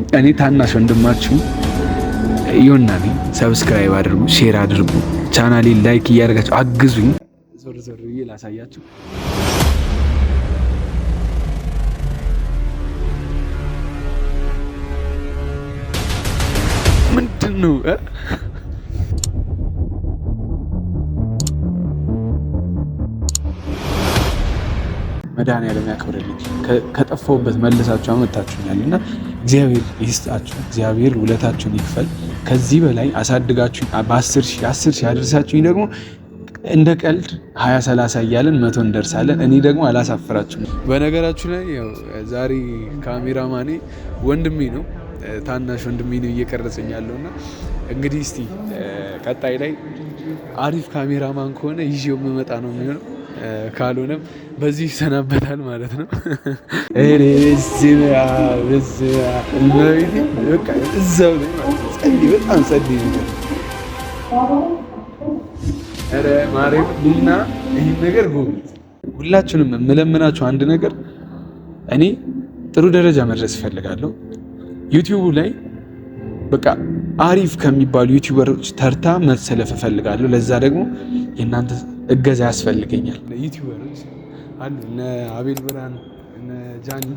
እኔ ታናሽ ወንድማችሁ ዮናኒ ሰብስክራይብ አድርጉ፣ ሼር አድርጉ፣ ቻናሌን ላይክ እያደረጋችሁ አግዙኝ። ዞር ዞር ብዬ ላሳያችሁ። ምንድን ነው መድኃኒዓለም ያክብርልኝ። ከጠፋሁበት መልሳችሁ አመጣችሁኛልና እግዚአብሔር ይስጣችሁ፣ እግዚአብሔር ውለታችሁን ይክፈል። ከዚህ በላይ አሳድጋችሁ በ10 ሺህ አድርሳችሁኝ ደግሞ እንደ ቀልድ 20-30 እያለን 100 እንደርሳለን። እኔ ደግሞ አላሳፍራችሁም። በነገራችሁ ላይ ያው ዛሬ ካሜራማኔ ወንድሜ ነው፣ ታናሽ ወንድሜ ነው እየቀረጸኝ ያለውና እንግዲህ እስቲ ቀጣይ ላይ አሪፍ ካሜራማን ከሆነ ይዤው የምመጣ ነው የሚሆነው። ካልሆነም በዚህ ይሰናበታል ማለት ነው። እዛው ላይ በጣም ጸልይ ነገር ማርያም ልና ይህን ነገር ጎብኝ። ሁላችሁንም የምለምናችሁ አንድ ነገር፣ እኔ ጥሩ ደረጃ መድረስ እፈልጋለሁ። ዩቲዩቡ ላይ በቃ አሪፍ ከሚባሉ ዩቲዩበሮች ተርታ መሰለፍ እፈልጋለሁ። ለዛ ደግሞ የእናንተ እገዛ ያስፈልገኛል። ዩቲዩበሮች አሉ እነ አቤል ብርሃን፣ እነ ጃኒ፣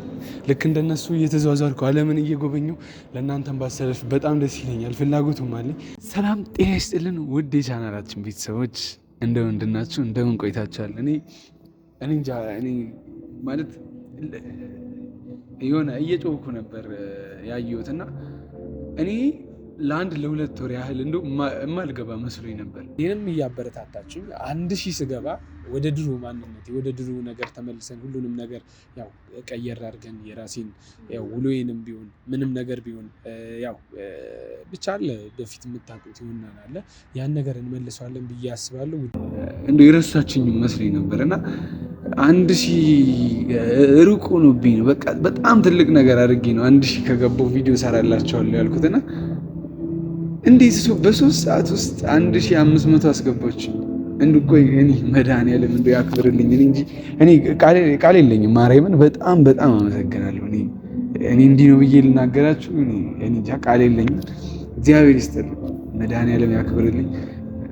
ልክ እንደነሱ እየተዟዟርኩ ዓለምን እየጎበኘው ለእናንተን ባሰለፍ በጣም ደስ ይለኛል። ፍላጎቱም አለኝ። ሰላም ጤና ይስጥልን ውድ የቻናላችን ቤተሰቦች፣ እንደምን እንድናችሁ እንደምን ቆይታችኋል? እኔ እንጃ እኔ ማለት የሆነ እየጮኩ ነበር ያየሁትና እኔ ለአንድ ለሁለት ወር ያህል እንደው የማልገባ መስሎኝ ነበር። ይህንም እያበረታታችሁ 1000 ስገባ ወደ ድሮ ማንነት ወደ ድሮ ነገር ተመልሰን ሁሉንም ነገር ያው ቀየር አድርገን የራሴን ያው ውሎዬንም ቢሆን ምንም ነገር ቢሆን ያው ብቻ አለ በፊት የምታውቁት ይሆናል አለ ያን ነገር እንመልሰዋለን ብዬ አስባለሁ። እንደው የረሳችኝ መስሎኝ ነበርና 1000 ሩቅ ሆኖብኝ ነው። በቃ በጣም ትልቅ ነገር አድርጌ ነው 1000 ከገባው ቪዲዮ ሰራላችኋለሁ ያልኩትና እንዴት በ3 ሰዓት ውስጥ 1500 አስገባችሁ? ቆይ እኔ መድኃኒዓለም እንደው ያክብርልኝ እንጂ እኔ ቃል የለኝም። ማርያምን በጣም አመሰግናለሁ። እኔ እንዲህ ነው ብዬ ልናገራችሁ እኔ እንጃ ቃል የለኝም። እግዚአብሔር ይስጥልኝ፣ መድኃኒዓለም ያክብርልኝ።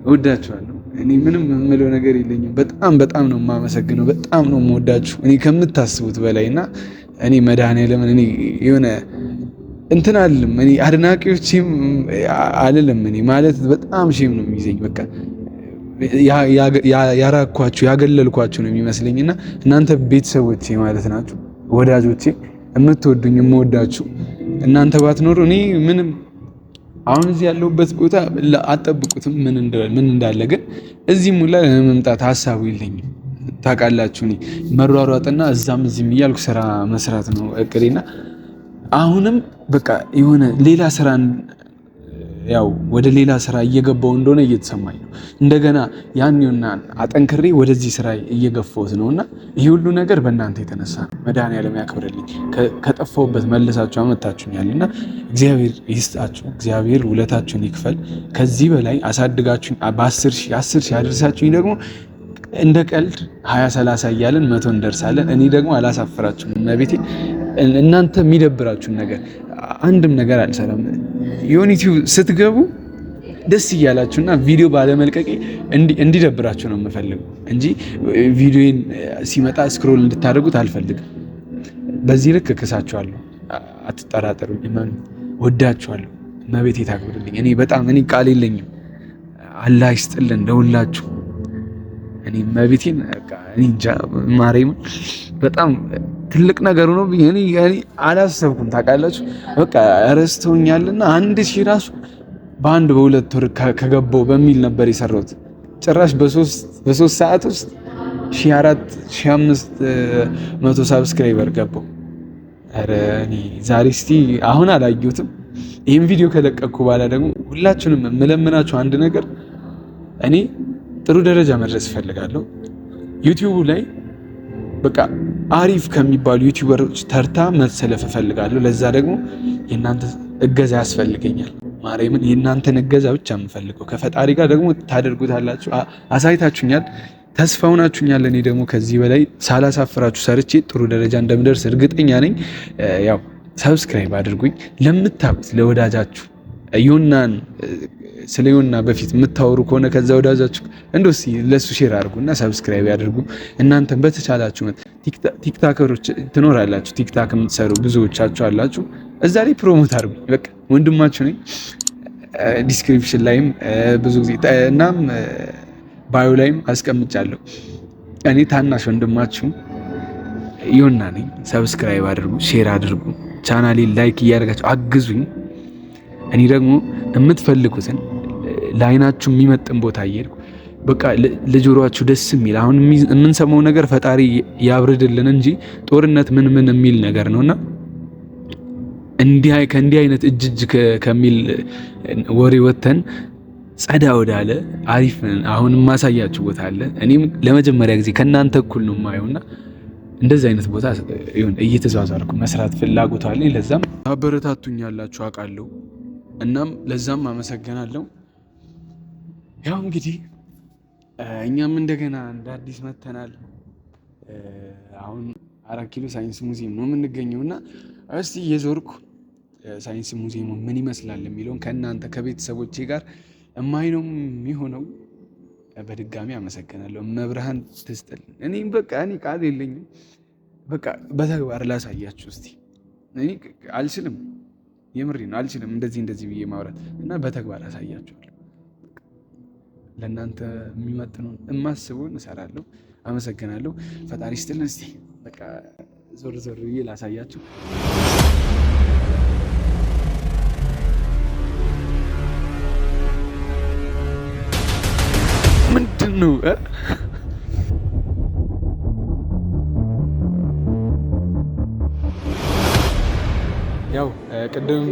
እወዳችኋለሁ። እኔ ምንም የምለው ነገር የለኝም። በጣም ነው የማመሰግነው። በጣም ነው የምወዳችሁ እኔ ከምታስቡት በላይ እና እኔ መድኃኒዓለም እኔ የሆነ እንትን አልልም። እኔ አድናቂዎችም አልልም። እኔ ማለት በጣም ሼም ነው የሚይዘኝ። በቃ ያራኳችሁ ያገለልኳችሁ ነው የሚመስለኝና እናንተ ቤተሰቦቼ ማለት ናችሁ፣ ወዳጆቼ፣ የምትወዱኝ የምወዳችሁ እናንተ ባትኖሩ እኔ ምንም አሁን እዚህ ያለሁበት ቦታ አትጠብቁትም ምን እንዳለ። ግን እዚህም ሁላ ለመምጣት ሀሳቡ የለኝም። ታውቃላችሁ እኔ መሯሯጥና እዛም እዚህም እያልኩ ስራ መስራት ነው እቅዴና አሁንም በቃ የሆነ ሌላ ስራ ያው ወደ ሌላ ስራ እየገባው እንደሆነ እየተሰማኝ ነው። እንደገና ያኔውና አጠንክሬ ወደዚህ ስራ እየገፋሁት ነውና ይሄ ሁሉ ነገር በእናንተ የተነሳ ነው። መድኃኒዓለም ያክብርልኝ። ከጠፋሁበት መልሳችሁ አመጣችሁኛልና እግዚአብሔር ይስጣችሁ፣ እግዚአብሔር ውለታችሁን ይክፈል። ከዚህ በላይ አሳድጋችሁ በ10 ሺህ አድርሳችሁኝ ደግሞ እንደ ቀልድ 20-30 እያለን 100 እንደርሳለን። እኔ ደግሞ አላሳፍራችሁም። እመቤቴ እናንተ የሚደብራችሁን ነገር አንድም ነገር አልሰራም። ዩቲዩብ ስትገቡ ደስ እያላችሁና ቪዲዮ ባለመልቀቄ እንዲደብራችሁ ነው የምፈልገው እንጂ ቪዲዮን ሲመጣ ስክሮል እንድታደርጉት አልፈልግም። በዚህ ልክ እክሳችኋለሁ፣ አትጠራጠሩ። ወዳችኋለሁ። እመቤቴ ታክብርልኝ። እኔ ቃል የለኝም። አላህ ይስጥልን ለሁላችሁ። እኔ እመቤቴን እኔ እንጃ ማርያምን በጣም ትልቅ ነገር ነው ብዬ እኔ አላሰብኩም። ታውቃላችሁ በቃ ረስተውኛልና 1000 ራሱ በአንድ በሁለት ወር ከገባው በሚል ነበር የሰራሁት። ጭራሽ በ3 ሰዓት ውስጥ 1400-1500 ሳብስክራይበር ገባው። ኧረ እኔ ዛሬ እስቲ አሁን አላየሁትም። ይህን ቪዲዮ ከለቀቅኩ በኋላ ደግሞ ሁላችሁንም የምለምናችሁ አንድ ነገር፣ እኔ ጥሩ ደረጃ መድረስ እፈልጋለሁ። ዩቲዩቡ ላይ በቃ አሪፍ ከሚባሉ ዩቲዩበሮች ተርታ መሰለፍ እፈልጋለሁ። ለዛ ደግሞ የእናንተ እገዛ ያስፈልገኛል። ማርያምን የእናንተን እገዛ ብቻ የምፈልገው ከፈጣሪ ጋር ደግሞ ታደርጉታላችሁ። አሳይታችሁኛል፣ ተስፋ ሆናችሁኛል። እኔ ደግሞ ከዚህ በላይ ሳላሳፍራችሁ ሰርቼ ጥሩ ደረጃ እንደምደርስ እርግጠኛ ነኝ። ያው ሰብስክራይብ አድርጉኝ። ለምታውቁት ለወዳጃችሁ ዮናን ስለ ዮና በፊት የምታወሩ ከሆነ ከዛ ወዳጃችሁ እንደው ለሱ ሼር አድርጉና ሰብስክራይብ ያድርጉ። እናንተም በተቻላችሁ ቲክታከሮች ትኖራላችሁ፣ ቲክታክ የምትሰሩ ብዙዎቻችሁ አላችሁ። እዛ ላይ ፕሮሞት አድርጉ። በቃ ወንድማችሁ ነኝ። ዲስክሪፕሽን ላይም ብዙ ጊዜ እናም ባዮ ላይም አስቀምጫለሁ። እኔ ታናሽ ወንድማችሁ ዮና ነኝ። ሰብስክራይብ አድርጉ፣ ሼር አድርጉ፣ ቻናሌን ላይክ እያደረጋችሁ አግዙኝ። እኔ ደግሞ የምትፈልጉትን ለአይናችሁ የሚመጥን ቦታ እየሄድኩ በቃ ለጆሮአችሁ ደስ የሚል አሁን የምንሰማው ነገር ፈጣሪ ያብርድልን እንጂ ጦርነት ምን የሚል ነገር ነውና ከእንዲህ አይነት እጅ ከሚል ወሬ ወተን ጸዳ ወዳለ አሪፍ አሁን የማሳያችሁ ቦታ አለ። እኔም ለመጀመሪያ ጊዜ ከእናንተ እኩል ነው የማየውና እንደዚህ አይነት ቦታ ይሁን እየተዟዟርኩ መስራት ፍላጎት አለኝ። ለዛም አበረታቱኛላችሁ አውቃለሁ። እናም ለዛም አመሰግናለሁ። ያው እንግዲህ እኛም እንደገና እንደ አዲስ መተናል። አሁን 4 ኪሎ ሳይንስ ሙዚየም ነው የምንገኘውና እስቲ እየዞርኩ ሳይንስ ሙዚየሙ ምን ይመስላል የሚለውን ከእናንተ ከቤተሰቦቼ ጋር እማይ ነው የሚሆነው። በድጋሚ አመሰግናለሁ። መብርሃን ትስጥልኝ። እኔም በቃ እኔ ቃል የለኝም። በቃ በተግባር ላሳያችሁ እስቲ። እኔ አልችልም፣ የምሬ ነው አልችልም እንደዚህ ብዬ ማውራት እና በተግባር አሳያችኋለሁ። ለእናንተ የሚመጥነውን የማስበውን እሰራለሁ። አመሰግናለሁ። ፈጣሪ ይስጥልን። እስቲ በቃ ዞር ብዬ ላሳያችሁ። ምንድን ነው ያው ቅድም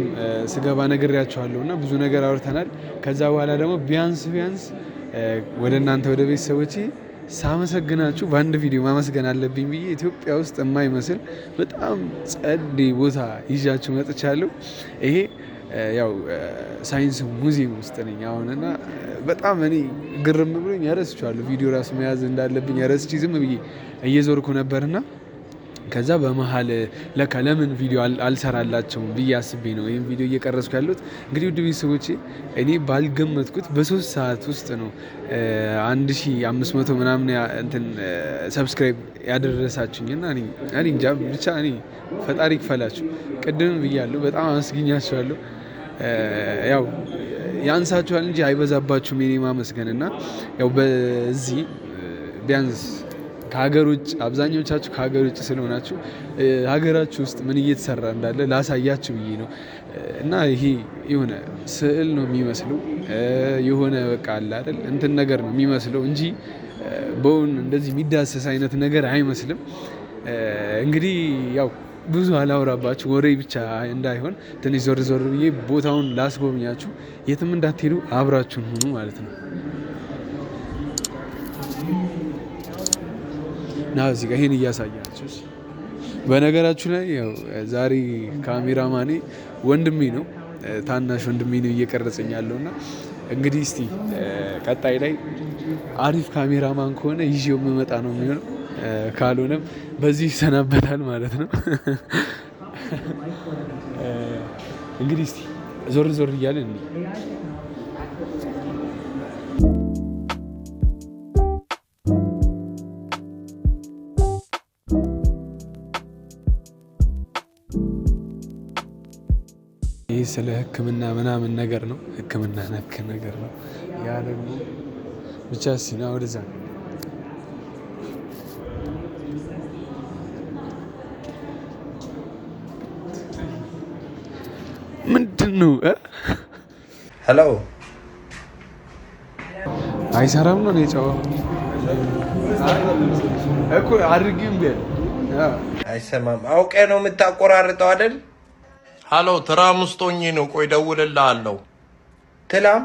ስገባ ነግሬያችኋለሁ እና ብዙ ነገር አውርተናል። ከዛ በኋላ ደግሞ ቢያንስ ወደ እናንተ ወደ ቤተሰቦቼ ሳመሰግናችሁ በአንድ ቪዲዮ ማመስገን አለብኝ ብዬ ኢትዮጵያ ውስጥ የማይመስል በጣም ጸዴ ቦታ ይዣችሁ መጥቻለሁ። ይሄ ያው ሳይንስ ሙዚየም ውስጥ ነኝ አሁንና በጣም እኔ ግርም ብሎኝ ረስቼዋለሁ። ቪዲዮ ራሱ መያዝ እንዳለብኝ ረስቼ ዝም ብዬ እየዞርኩ ነበርና ከዛ በመሀል ለካ ለምን ቪዲዮ አልሰራላቸውም ብዬ አስቤ ነው ይህን ቪዲዮ እየቀረስኩ ያሉት። እንግዲህ ውድ ቤተሰቦቼ እኔ ባልገመትኩት በ3 ሰዓት ውስጥ ነው 1500 ምናምን እንትን ሰብስክራይብ ያደረሳችሁኝና እኔ እንጃ ብቻ እኔ ፈጣሪ ይክፈላችሁ። ቅድም ብያለሁ፣ በጣም አመስግኛችኋለሁ። ያው ያንሳችኋል እንጂ አይበዛባችሁም የኔ ማመስገንና ያው በዚህ ቢያንስ ከሀገር ውጭ አብዛኞቻችሁ ከሀገር ውጭ ስለሆናችሁ ሀገራችሁ ውስጥ ምን እየተሰራ እንዳለ ላሳያችሁ ብዬ ነው። እና ይሄ የሆነ ስዕል ነው የሚመስለው የሆነ በቃ አለ አይደል እንትን ነገር ነው የሚመስለው እንጂ በውን እንደዚህ የሚዳሰስ አይነት ነገር አይመስልም። እንግዲህ ያው ብዙ አላወራባችሁ ወሬ ብቻ እንዳይሆን ትንሽ ዞር ብዬ ቦታውን ላስጎብኛችሁ። የትም እንዳትሄዱ አብራችሁን ሁኑ ማለት ነው። ና እዚህ ጋር ይሄን እያሳያችሁ። በነገራችሁ ላይ ያው ዛሬ ካሜራማኔ ወንድሜ ነው፣ ታናሽ ወንድሜ ነው እየቀረጸኝ ያለውና እንግዲህ እስቲ ቀጣይ ላይ አሪፍ ካሜራማን ከሆነ ይዤው የምመጣ ነው የሚሆነው። ካልሆነም በዚህ ይሰናበታል ማለት ነው። እንግዲህ እስቲ ዞር እያለን ይህ ስለ ሕክምና ምናምን ነገር ነው። ሕክምና ነክ ነገር ነው። ያ ደግሞ ብቻ ሲና ወደዛ ምንድን ነው? ሄሎ አይሰራም ነው የጨዋ እኮ አድርጊም ቢል አይሰማም። አውቄ ነው የምታቆራርጠው አይደል? ሀሎ ትራም ውስጥ ሆኜ ነው። ቆይ እደውልልሃለሁ። ትላም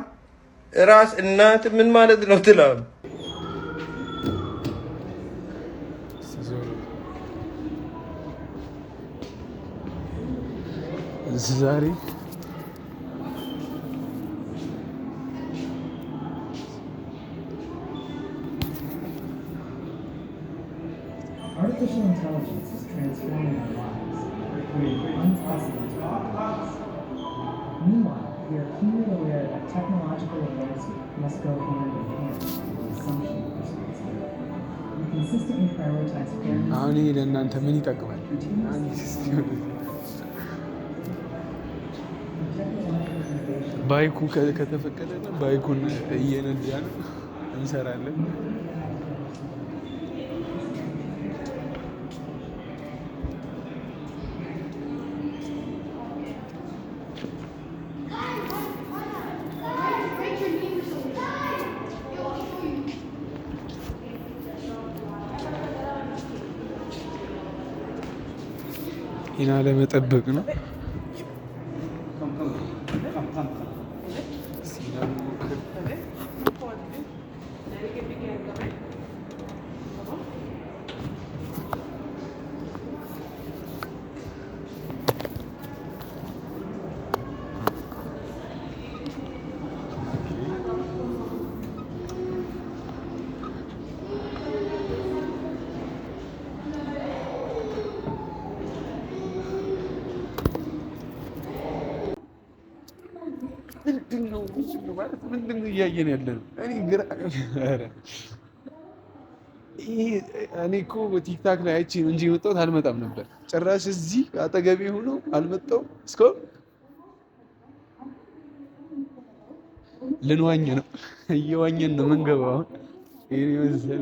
ራስ እናት ምን ማለት ነው? ትላም ዛሬ Artificial intelligence is transforming our lives, creating unprecedented We are keenly aware that technological advancement must go hand in hand with consumption responsibility. We consistently prioritize fairness. አሁን ይሄ ለእናንተ ምን ይጠቅማል? አንድ ባይኩ ከተፈቀደልን ባይኩን እየነዳን እንሰራለን። ይህን አለመጠበቅ ነው። ምንድን ነው እያየን ያለ ነው? እኔ እኮ ቲክታክ ላይ አይቼ እንጂ የመጣሁት አልመጣም ነበር። ጭራሽ እዚህ አጠገቤ ሆኖ አልመጣሁም። እስካሁን ልንዋኝ ነው፣ እየዋኘን ነው የምንገባው አሁን ይሄን መሰለ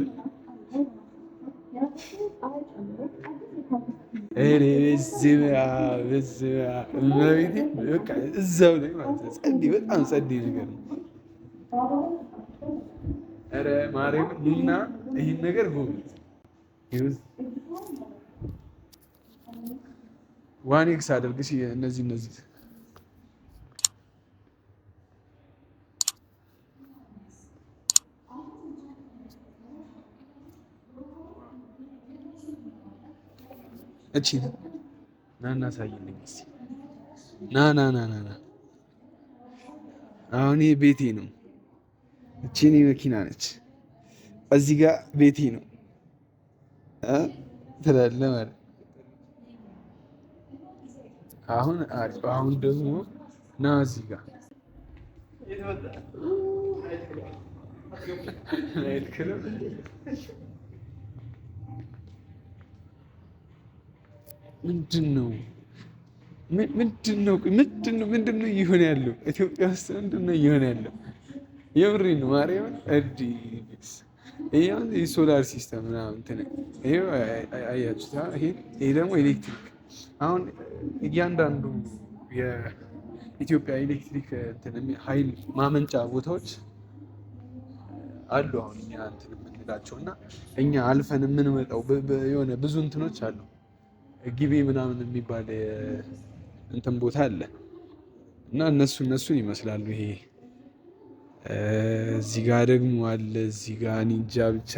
እዛው ላይ ማለት ነው። ጸዴ በጣም ጸዴ ነገር ነው። ኧረ ማርያም ኑና ይህን ነገር ጎብኙት። ዋን ኤክስ አድርግ እነዚህ እቺ ና እናሳይልኝ እስኪ ና አሁን ይሄ ቤቴ ነው። እቺ እኔ መኪና ነች። እዚህ ጋር ቤቴ ነው ትላለህ ማለት አሁን ደግሞ ና እዚህ ጋር ምንድን ነው እየሆነ ያለው? ኢትዮጵያ ውስጥ ምንድን ነው እየሆነ ያለው? የምሬን ነው ማርያምን። ይሄ የሶላር ሲስተም ምናምን አያችሁታ። ይሄ ደግሞ ኤሌክትሪክ። አሁን እያንዳንዱ የኢትዮጵያ ኤሌክትሪክ ኃይል ማመንጫ ቦታዎች አሉ። አሁን እኛ እንትን የምንላቸው እና እኛ አልፈን የምንመጣው የሆነ ብዙ እንትኖች አሉ። ጊቤ ምናምን የሚባል እንትን ቦታ አለ እና እነሱን ይመስላሉ። ይሄ እዚህ ጋር ደግሞ አለ። እዚህ ጋር እንጃ ብቻ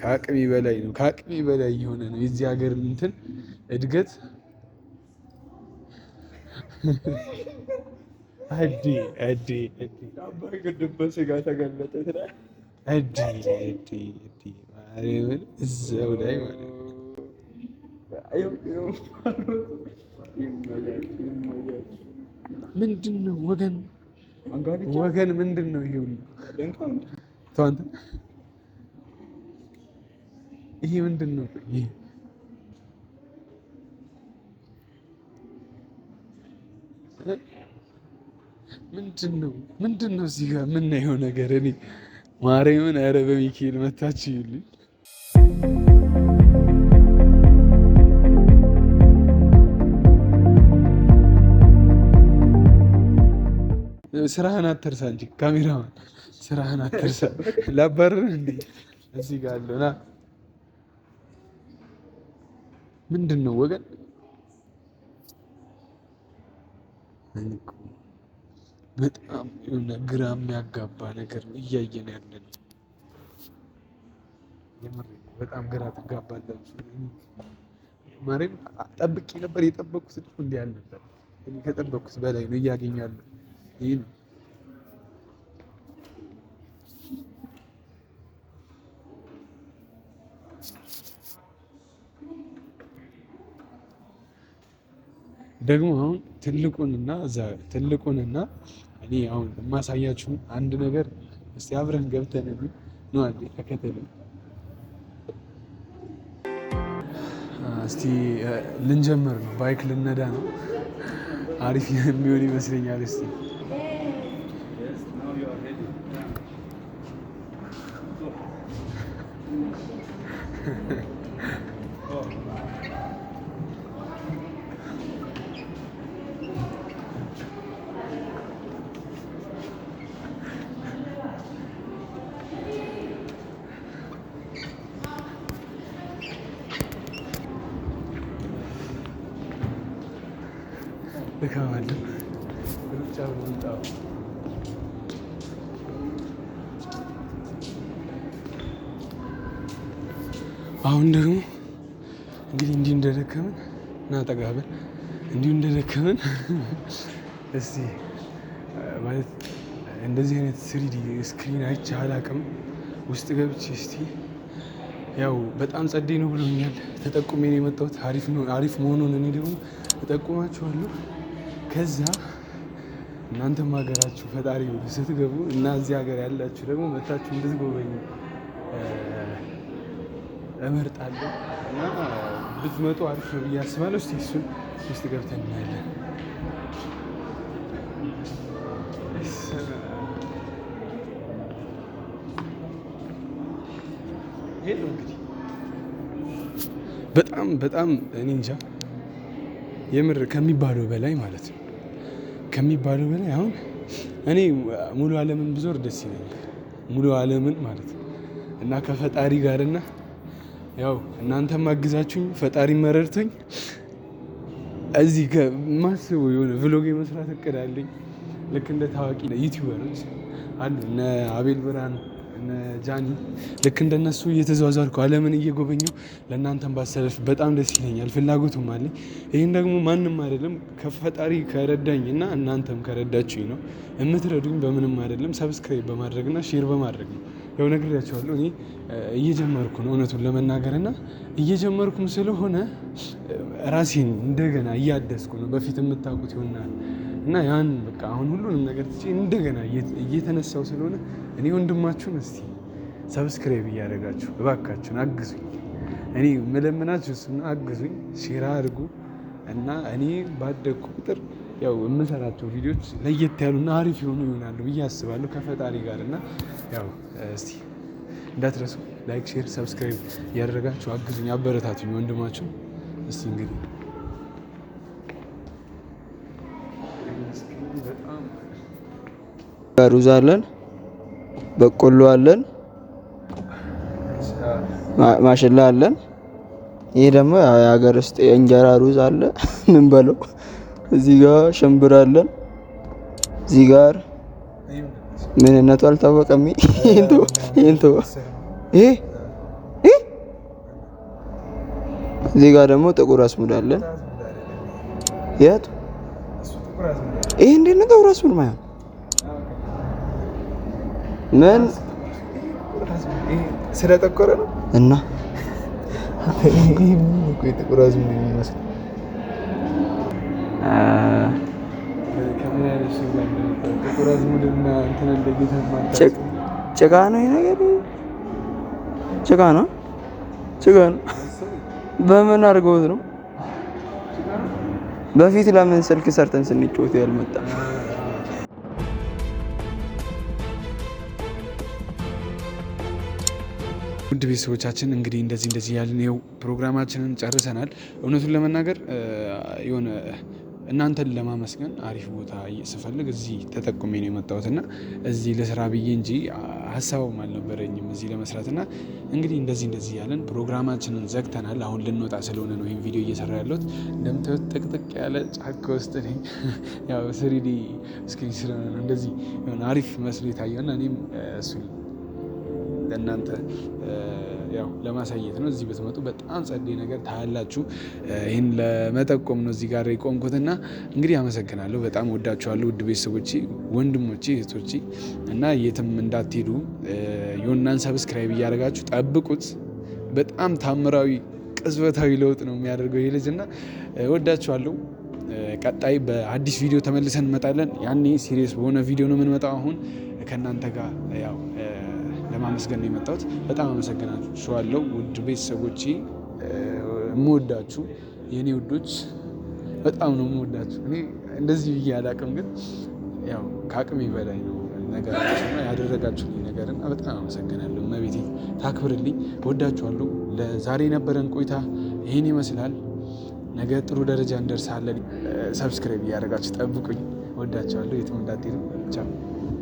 ከአቅሜ በላይ ነው። ከአቅሜ በላይ የሆነ ነው የዚህ ሀገር እንትን እድገት። አባይ ግድብ በስጋ ተገለጠ። እዛው ላይ ማለት ነው። ምንድን ነው ወገን ምንድን ነው ይሄ? ይሄ ምንድን ነው? ምንድን ነው እዚህ ጋር የምናየው ነገር? እኔ ማርያምን ኧረ በሚካኤል መታችሁ ይሉኝ። ስራህን አትርሳ እንጂ ካሜራማን፣ ስራህን አትርሳ። ላባርር እንዴ? እዚህ ጋር አለና ምንድን ነው ወገን? በጣም የሆነ ግራ የሚያጋባ ነገር ነው እያየን ያለን። በጣም ግራ ትጋባላችሁ። ማርያም ጠብቄ ነበር። የጠበኩት እንዲህ አልነበር። ከጠበኩት በላይ ነው እያገኛለሁ። ይህ ነው ደግሞ አሁን ትልቁንና እኔ አሁን የማሳያችሁ አንድ ነገር እስቲ አብረን ገብተን ነው አንዴ ተከተሉኝ። እስቲ ልንጀምር ነው። ባይክ ልነዳ ነው። አሪፍ የሚሆን ይመስለኛል። እስቲ ልካማለሁ ሩጫ ብንጣው አሁን ደግሞ እንግዲህ እንዲህ እንደደከመን እናጠጋበን እንዲሁ እንደደከመን እስቲ ማለት እንደዚህ አይነት ስሪዲ ስክሪን አይቼ አላውቅም። ውስጥ ገብቼ እስቲ ያው በጣም ጸደይ ነው ብሎኛል። ተጠቁሜ ነው የመጣሁት። አሪፍ መሆኑን እኔ ደግሞ እጠቁማችኋለሁ። ከዛ እናንተም ሀገራችሁ ፈጣሪ ስትገቡ እና እዚህ ሀገር ያላችሁ ደግሞ መታችሁ እንድትጎበኙ እመርጣለሁ እና ብትመጡ አሪፍ ነው ብዬ አስባለሁ። እስቲ እሱን ውስጥ ገብተን እናያለን። ይሄ ነው እንግዲህ በጣም እኔ እንጃ የምር ከሚባለው በላይ ማለት ነው። ከሚባለው በላይ አሁን እኔ ሙሉ ዓለምን ብዞር ደስ ይለኛል። ሙሉ ዓለምን ማለት ነው እና ከፈጣሪ ጋርና ያው እናንተም አግዛችሁኝ ፈጣሪ መረድቶኝ እዚህ ከማስበው የሆነ ቭሎግ የመስራት እቅድ አለኝ። ልክ እንደ ታዋቂ ዩቲዩበሮች አሉ እነ አቤል ብርሃን እነ ጃኒ ልክ እንደነሱ እየተዟዟርኩ ዓለምን እየጎበኘው ለእናንተም ባሰለፍ በጣም ደስ ይለኛል። ፍላጎቱም አለኝ። ይህን ደግሞ ማንም አይደለም ከፈጣሪ ከረዳኝ እና እናንተም ከረዳችሁኝ ነው። የምትረዱኝ በምንም አይደለም ሰብስክራይብ በማድረግና ሼር በማድረግ ነው። ያው ነግሬያቸዋለሁ። እኔ እየጀመርኩ ነው እውነቱን ለመናገር እና እየጀመርኩም ስለሆነ ራሴን እንደገና እያደስኩ ነው። በፊት የምታውቁት ይሆናል እና ያን በቃ አሁን ሁሉንም ነገር ትቼ እንደገና እየተነሳው ስለሆነ እኔ ወንድማችሁን እስቲ ሰብስክራይብ እያደረጋችሁ እባካችሁን አግዙኝ። እኔ መለመናችሁ እሱን አግዙኝ፣ ሼር አድርጉ እና እኔ ባደግኩ ቁጥር ያው የምሰራቸው ቪዲዮዎች ለየት ያሉና አሪፍ የሆኑ ይሆናሉ ብዬ አስባለሁ ከፈጣሪ ጋር እና ያው እስቲ እንዳትረሱ ላይክ፣ ሼር፣ ሰብስክራይብ እያደረጋችሁ አግዙኝ፣ አበረታቱኝ ወንድማችሁ። እስቲ እንግዲህ ሩዝ አለን፣ በቆሎ አለን፣ ማሽላ አለን። ይሄ ደግሞ የሀገር ውስጥ የእንጀራ ሩዝ አለ ምን በለው። እዚህ ጋር ሽምብራ አለን። እዚህ ጋር ምንነቱ አልታወቀም። ይሄንቶ ይሄ እዚህ ጋር ደግሞ ጥቁር አስሙድ አለን። የት ይሄ እንዴት ነው ጥቁር አስሙድ ማለት ምን ስለጠቆረ ነው እና ጥቁር አዝሙድ የሚመስለው ጭቃ ነው። ይሄ ነገር ጭቃ ነው። በምን አድርገውት ነው? በፊት ለምን ስልክ ሰርተን ስንጫወት ያልመጣ? ውድ ቤተሰቦቻችን እንግዲህ እንደዚህ ያልን ይኸው ፕሮግራማችንን ጨርሰናል። እውነቱን ለመናገር የሆነ እናንተን ለማመስገን አሪፍ ቦታ ስፈልግ እዚህ ተጠቁሜ ነው የመጣሁት እና እዚህ ለስራ ብዬ እንጂ ሀሳቡም አልነበረኝም እዚህ ለመስራት እና እንግዲህ እንደዚህ ያለን ፕሮግራማችንን ዘግተናል። አሁን ልንወጣ ስለሆነ ነው ይህን ቪዲዮ እየሰራ ያለሁት። እንደምታዩት ጥቅጥቅ ያለ ጫካ ውስጥ ነኝ። ያው ስሪዲ ስክሪን ስለሆነ ነው እንደዚህ አሪፍ መስሎ የታየውና እኔም እሱ ለእናንተ ያው ለማሳየት ነው። እዚህ ብትመጡ በጣም ጸዴ ነገር ታያላችሁ። ይህን ለመጠቆም ነው እዚህ ጋር የቆምኩትና እንግዲህ አመሰግናለሁ። በጣም ወዳችኋለሁ ውድ ቤተሰቦቼ፣ ወንድሞቼ፣ እህቶቼ እና የትም እንዳትሄዱ ዮናን ሰብስክራይብ እያደረጋችሁ ጠብቁት። በጣም ታምራዊ ቅጽበታዊ ለውጥ ነው የሚያደርገው ይሄ ልጅ እና ወዳችኋለሁ። ቀጣይ በአዲስ ቪዲዮ ተመልሰን እንመጣለን። ያኔ ሲሪየስ በሆነ ቪዲዮ ነው የምንመጣው። አሁን ከእናንተ ጋር ያው ለማመስገን ነው የመጣሁት። በጣም አመሰግናችኋለሁ ውድ ቤተሰቦቼ፣ የምወዳችሁ የእኔ ውዶች፣ በጣም ነው የምወዳችሁ። እኔ እንደዚህ ብዬ አላቅም፣ ግን ያው ከአቅሜ በላይ ነው ነገራችሁና ያደረጋችሁልኝ ነገርና በጣም አመሰግናለሁ። እመቤቴ ታክብርልኝ። ወዳችኋለሁ። ለዛሬ የነበረን ቆይታ ይህን ይመስላል። ነገ ጥሩ ደረጃ እንደርሳለን። ሰብስክራይብ እያደረጋችሁ ጠብቁኝ። ወዳችኋለሁ። የትም እንዳትሄዱ። ቻው